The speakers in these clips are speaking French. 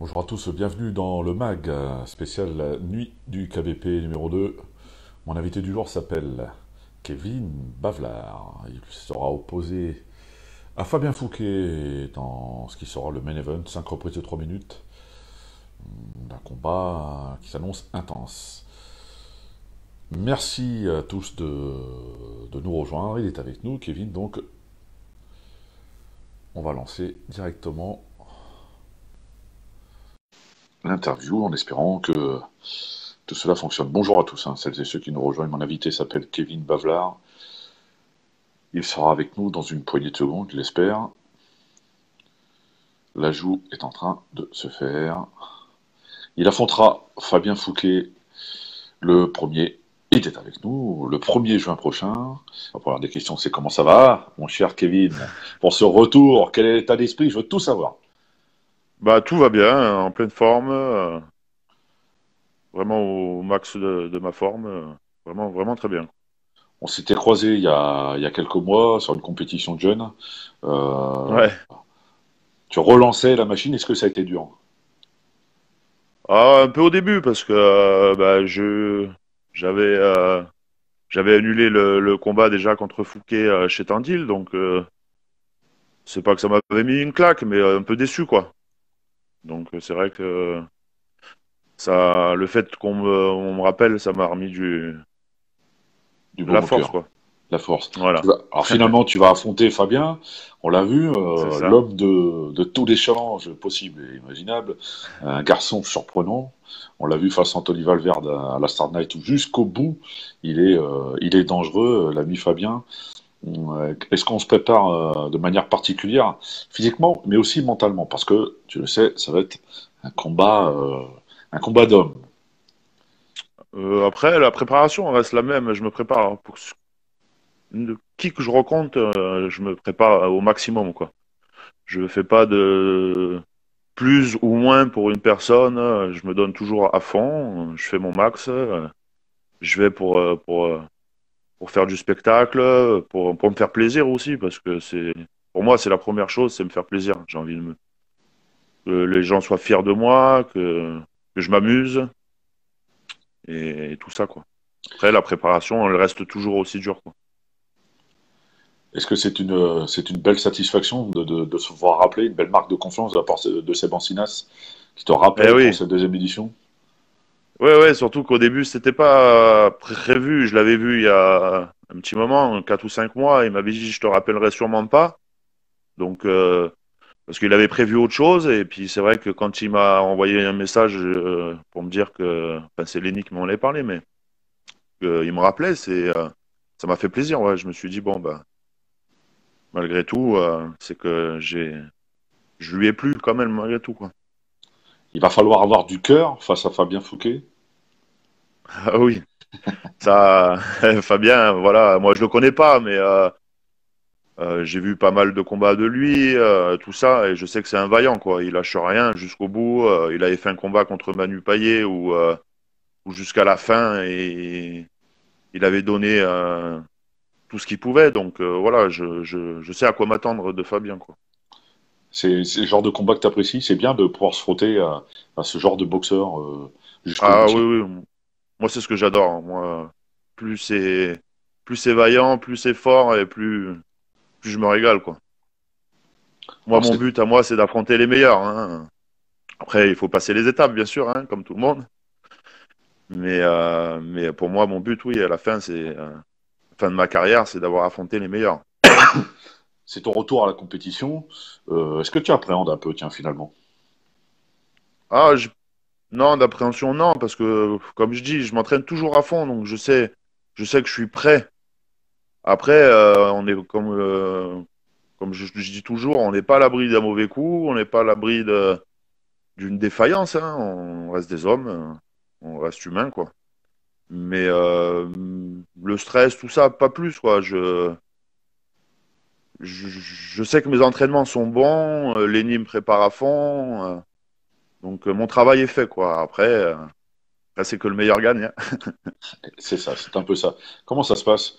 Bonjour à tous, bienvenue dans le MAG, spécial la nuit du KBP numéro 2. Mon invité du jour s'appelle Kevin Bavlar. Il sera opposé à Fabien Fouquet dans ce qui sera le main event, 5 reprises de 3 minutes, d'un combat qui s'annonce intense. Merci à tous de nous rejoindre. Il est avec nous, Kevin, donc on va lancer directement l'interview en espérant que tout cela fonctionne. Bonjour à tous, celles et ceux qui nous rejoignent. Mon invité s'appelle Kevin Bavlar. Il sera avec nous dans une poignée de secondes, je l'espère. L'ajout est en train de se faire. Il affrontera Fabien Fouquet le premier. Il est avec nous le 1er juin prochain. La première des questions, c'est comment ça va, mon cher Kevin? Pour ce retour, quel est l'état d'esprit? Je veux tout savoir. Bah, tout va bien, en pleine forme, vraiment au max de ma forme, vraiment, vraiment très bien. On s'était croisés il y a quelques mois sur une compétition de jeunes. Euh, Ouais. Tu relançais la machine, est-ce que ça a été dur? Ah, un peu au début parce que bah, j'avais j'avais annulé le combat déjà contre Fouquet chez Tandil, donc c'est pas que ça m'avait mis une claque, mais un peu déçu quoi. Donc c'est vrai que ça, le fait on me rappelle, ça m'a remis Du de la baume au force cœur, quoi. la force. Voilà, Alors finalement, tu vas affronter Fabien, on l'a vu, c'est ça. l'homme de tous les challenges possibles et imaginables, un garçon surprenant. On l'a vu face à Anthony Valverde à la Star Night où jusqu'au bout, il est dangereux, l'ami Fabien. Est-ce qu'on se prépare de manière particulière, physiquement, mais aussi mentalement? Parce que, tu le sais, ça va être un combat d'hommes. Après, la préparation reste la même. Je me prépare pour qui que je rencontre, je me prépare au maximum, quoi. Je fais pas de plus ou moins pour une personne. Je me donne toujours à fond. Je fais mon max. Je vais pour faire du spectacle, pour me faire plaisir aussi, parce que pour moi, c'est la première chose, c'est me faire plaisir. J'ai envie que les gens soient fiers de moi, que je m'amuse et tout ça, quoi. Après, la préparation, elle reste toujours aussi dure, quoi. Est-ce que c'est une belle satisfaction de se voir rappeler, une belle marque de confiance de la part de Seb Ancinas, qui te Eh rappelle pour oui, cette deuxième édition? ouais, ouais, surtout qu'au début, c'était pas prévu. Je l'avais vu il y a un petit moment, 4 ou 5 mois. Il m'avait dit, je te rappellerai sûrement pas. Donc, parce qu'il avait prévu autre chose. Et puis, c'est vrai que quand il m'a envoyé un message pour me dire que, enfin, c'est Lenny qui m'en avait parlé, mais il me rappelait, ça m'a fait plaisir. Ouais, je me suis dit, bon, bah, malgré tout, c'est que je lui ai plu quand même, malgré tout, quoi. Il va falloir avoir du cœur face à Fabien Fouquet. Ah oui, ça, Fabien, voilà, moi, je le connais pas, mais j'ai vu pas mal de combats de lui, tout ça, et je sais que c'est un vaillant, quoi. Il lâche rien jusqu'au bout. Il avait fait un combat contre Manu Payet où jusqu'à la fin, et il avait donné tout ce qu'il pouvait. Donc voilà, je sais à quoi m'attendre de Fabien, quoi. C'est le genre de combat que tu apprécies. C'est bien de pouvoir se frotter à ce genre de boxeur jusqu'au bout. Ah oui, oui, moi c'est ce que j'adore, hein. Moi, plus c'est plus c'est vaillant, plus c'est fort, et plus je me régale, quoi. Moi, Alors mon c'est but à moi, c'est d'affronter les meilleurs, hein. Après, il faut passer les étapes, bien sûr, hein, comme tout le monde. Mais pour moi, mon but, oui, à la fin, fin de ma carrière, c'est d'avoir affronté les meilleurs. c'est ton retour à la compétition. Est-ce que tu appréhendes un peu, tiens, finalement? Ah, non, d'appréhension, non, parce que, comme je dis, je m'entraîne toujours à fond, donc je sais que je suis prêt. Après, on est comme je dis toujours, on n'est pas à l'abri d'un mauvais coup, on n'est pas à l'abri d'une défaillance, hein. On reste des hommes, on reste humain, quoi. Mais le stress, tout ça, pas plus, quoi. Je sais que mes entraînements sont bons, Lenny me prépare à fond, donc mon travail est fait, quoi. Après, là, c'est que le meilleur gagne, hein. C'est ça, c'est un peu ça. Comment ça se passe?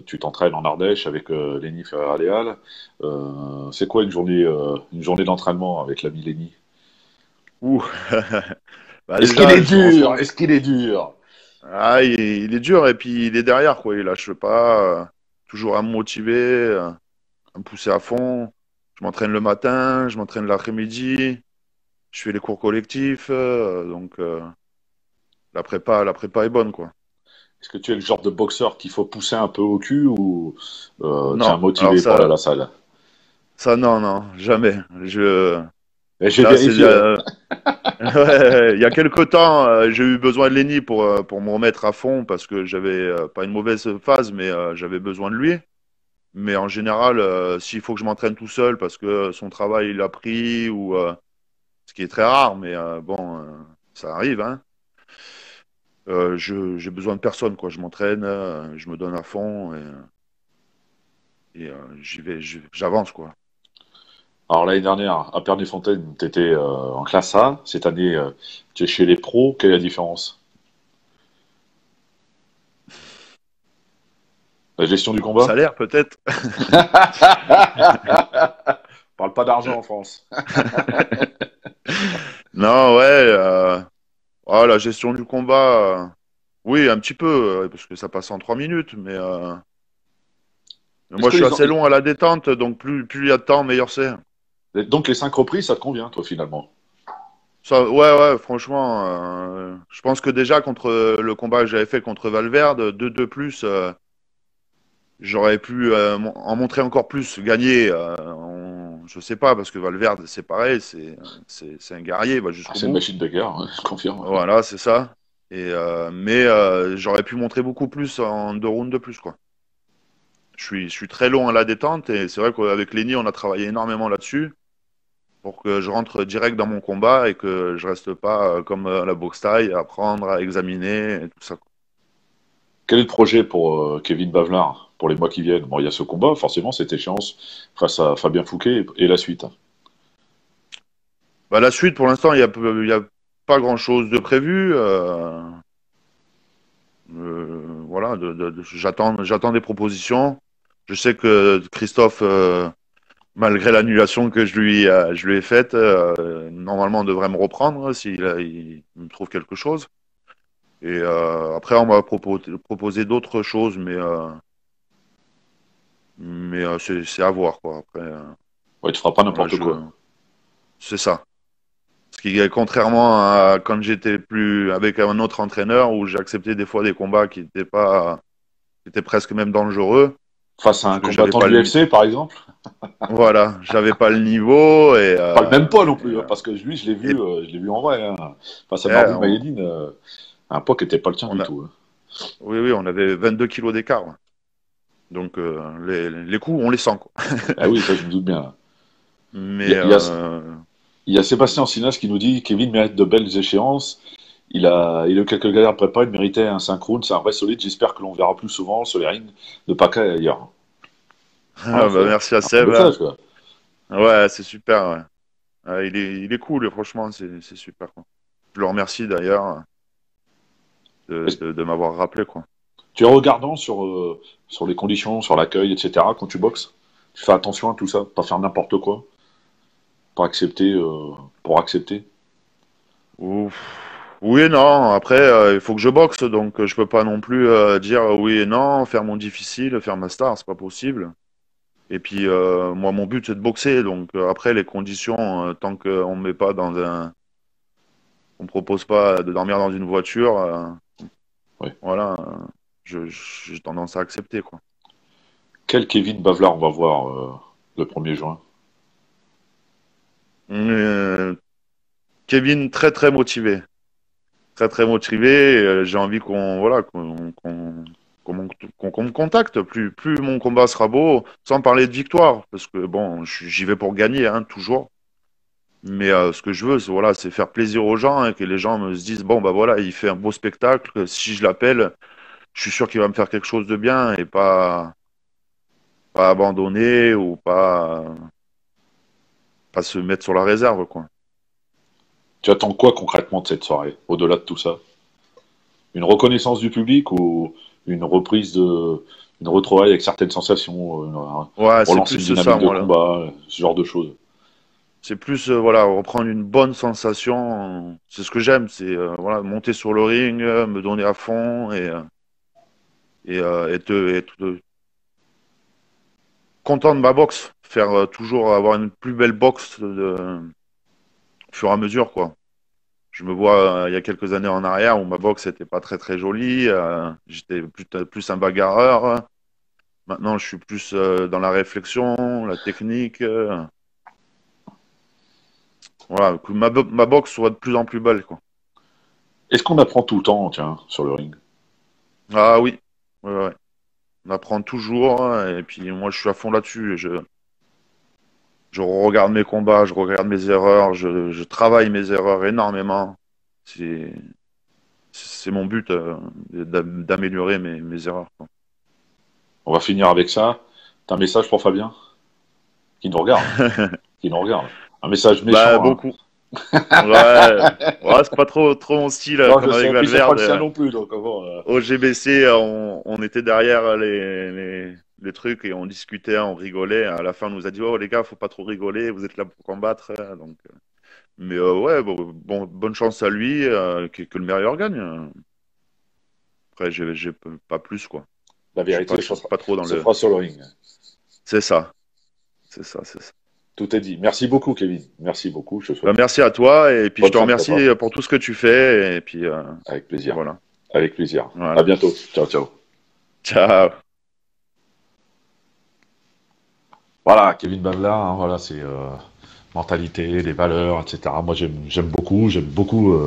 Tu t'entraînes en Ardèche avec Lenny Ferrer-Aléal. C'est quoi une journée d'entraînement avec l'ami Lenny? Ouh. Bah Est-ce qu'il déjà, est en ce dur? moment, Est-ce qu'il est dur? il est dur et puis il est derrière, quoi. Il lâche pas. Toujours à me motiver, à me pousser à fond. Je m'entraîne le matin, je m'entraîne l'après-midi, je fais les cours collectifs. Donc, la prépa est bonne, quoi. Est-ce que tu es le genre de boxeur qu'il faut pousser un peu au cul ou tu es Non, alors motivé pour aller à la salle? non, non, jamais. Et j'ai Là, c'est, vérifié, hein. ouais, il y a quelque temps, j'ai eu besoin de Lenny pour me remettre à fond parce que j'avais pas une mauvaise phase, mais j'avais besoin de lui. Mais en général, s'il faut que je m'entraîne tout seul parce que son travail il a pris ou ce qui est très rare, mais bon, ça arrive, hein. J'ai besoin de personne, quoi. Je m'entraîne, je me donne à fond et j'y vais, j'avance, quoi. Alors l'année dernière, à Pernay-Fontaine, tu étais en classe A. Cette année, tu es chez les pros. Quelle est la différence? La gestion du Le combat? salaire, peut-être. Parle pas d'argent en France. Non, ouais. La gestion du combat, oui, un petit peu, parce que ça passe en 3 minutes, mais Est-ce moi que je suis assez long à la détente, donc plus il y a de temps, meilleur c'est. donc les 5 reprises, ça te convient, toi, finalement? Ça, ouais, ouais, franchement, je pense que déjà contre le combat que j'avais fait contre Valverde, 2-2 plus, j'aurais pu en montrer encore plus, gagner. Je sais pas, parce que Valverde, c'est pareil, c'est un guerrier, il va Ah, jusqu'au c'est une bout. machine de guerre, ouais, je confirme. Voilà, c'est ça. Mais j'aurais pu montrer beaucoup plus en 2 rounds de plus, quoi. Je suis très long à la détente et c'est vrai qu'avec Lenny, on a travaillé énormément là-dessus pour que je rentre direct dans mon combat et que je reste pas comme à la boxe thaï, à apprendre, à examiner et tout ça. Quel est le projet pour Kevin Bavlar pour les mois qui viennent? Bon, il y a ce combat, forcément, cette échéance face à Fabien Fouquet et la suite. Bah, la suite, pour l'instant, il y a pas grand-chose de prévu. Voilà, j'attends des propositions. Je sais que Christophe, malgré l'annulation que je lui ai faite, normalement, on devrait me reprendre s'il il me trouve quelque chose. Et après, on m'a proposé d'autres choses, mais c'est à voir, quoi. Après, Ouais, tu feras pas voilà, n'importe quoi. c'est ça. Ce qui est contrairement à quand j'étais plus avec un autre entraîneur où j'ai accepté des fois des combats qui étaient presque même dangereux, Face à parce un que j'avais combattant pas de le, l'UFC, par exemple? voilà, j'avais pas le niveau Pas le même poids non plus, hein, parce que lui, et, je l'ai vu en vrai, hein. Face à et Mardou Mayedine, un poids qui n'était pas le tien on du a, tout, hein. oui, oui, on avait 22 kilos d'écart. Ouais. Donc les coups, on les sent, quoi. Ah oui, ça, je me doute bien. Il y Mais a, il y a- il y a Sébastien Sinas qui nous dit Kevin mérite de belles échéances. Il a eu quelques galères préparées, il méritait un synchrone, c'est un vrai solide. J'espère que l'on verra plus souvent sur les rings de Paca et ailleurs. Voilà, bah, merci à un bon Seb. message, quoi. Ouais, c'est super. Ouais. Ouais, il est cool, franchement, c'est super, quoi. Je le remercie d'ailleurs de m'avoir rappelé, quoi. Tu es regardant sur les conditions, sur l'accueil, etc. quand tu boxes? Tu fais attention à tout ça, pas faire n'importe quoi, pour accepter, pour accepter. Ouf. Oui et non. Après, il faut que je boxe, donc je peux pas non plus dire oui et non, faire mon difficile, faire ma star, c'est pas possible. Et puis moi, mon but c'est de boxer, donc après les conditions, tant qu'on me met pas on me propose pas de dormir dans une voiture, Ouais. voilà, j'ai tendance à accepter quoi. Quel Kevin Bavlar on va voir le 1er juin? Euh, Kevin très très motivé, très très motivé. J'ai envie qu'on voilà qu'on me contacte. Plus mon combat sera beau, sans parler de victoire, parce que bon, j'y vais pour gagner, hein, toujours. Mais ce que je veux, voilà, c'est faire plaisir aux gens et que les gens me se disent bon bah voilà, il fait un beau spectacle. Si je l'appelle, je suis sûr qu'il va me faire quelque chose de bien et pas abandonner ou pas se mettre sur la réserve quoi. Tu attends quoi concrètement de cette soirée, au-delà de tout ça? Une reconnaissance du public ou une reprise une retrouvaille avec certaines sensations, Ouais, c'est relancer plus une ça dynamique de moi là. combat, ce genre de choses? C'est plus voilà, reprendre une bonne sensation. C'est ce que j'aime, c'est voilà, monter sur le ring, me donner à fond et être content de ma boxe. Faire toujours avoir une plus belle boxe au fur et à mesure, quoi. Je me vois il y a quelques années en arrière où ma boxe n'était pas très très jolie. J'étais plus un bagarreur. Maintenant, je suis plus dans la réflexion, la technique. Voilà, que ma boxe soit de plus en plus belle, quoi. Est-ce qu'on apprend tout le temps, tiens, sur le ring? Ah oui, ouais, ouais. On apprend toujours, hein, et puis moi je suis à fond là-dessus. Je regarde mes combats, je regarde mes erreurs, je travaille mes erreurs énormément. C'est, c'est mon but d'améliorer mes erreurs, quoi. On va finir avec ça. T'as un message pour Fabien? Qui nous regarde, hein. Qui nous regarde. Un message Bah méchant, hein. beaucoup. Ouais, ouais, c'est pas trop mon style Non, je comme avec sais, puis c'est pas Valverde. le sien non plus, donc bon, Au GBC, on était derrière les trucs et on discutait, on rigolait. À la fin, on nous a dit, oh les gars, faut pas trop rigoler, vous êtes là pour combattre. Donc, mais ouais, bonne chance à lui, que le meilleur gagne. Après, j'ai pas plus, quoi. la vérité Je suis pas trop dans se le. fera sur le ring. C'est ça, c'est ça. Tout est dit. Merci beaucoup, Kevin. Merci beaucoup. Je te Ben, souhaite merci à toi et puis je bonne te fin de remercie combat. pour tout ce que tu fais et puis Avec plaisir. voilà. Avec plaisir. À Voilà. bientôt. Ciao, ciao. Ciao. Voilà, Kevin Bavla, hein, voilà, c'est mentalité, les valeurs, etc. Moi, j'aime beaucoup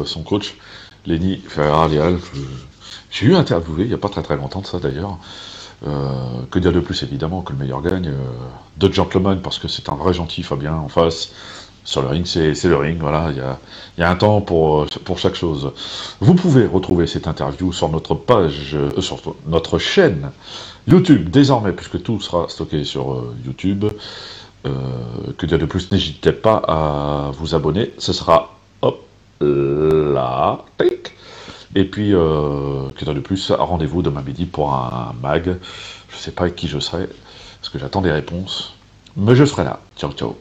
son coach, Lenny Ferrarial. J'ai eu interviewé il n'y a pas très très longtemps de ça d'ailleurs. Que dire de plus, évidemment, que le meilleur gagne. De gentleman, parce que c'est un vrai gentil, Fabien, en face. Sur le ring, c'est le ring, voilà, il y a un temps pour chaque chose. Vous pouvez retrouver cette interview sur notre page, sur notre chaîne YouTube, désormais, puisque tout sera stocké sur YouTube. Que dire de plus, n'hésitez pas à vous abonner, ce sera, hop, là, tic. Et puis, que dire de plus, rendez-vous demain midi pour un mag. Je sais pas avec qui je serai, parce que j'attends des réponses, mais je serai là. Ciao, ciao.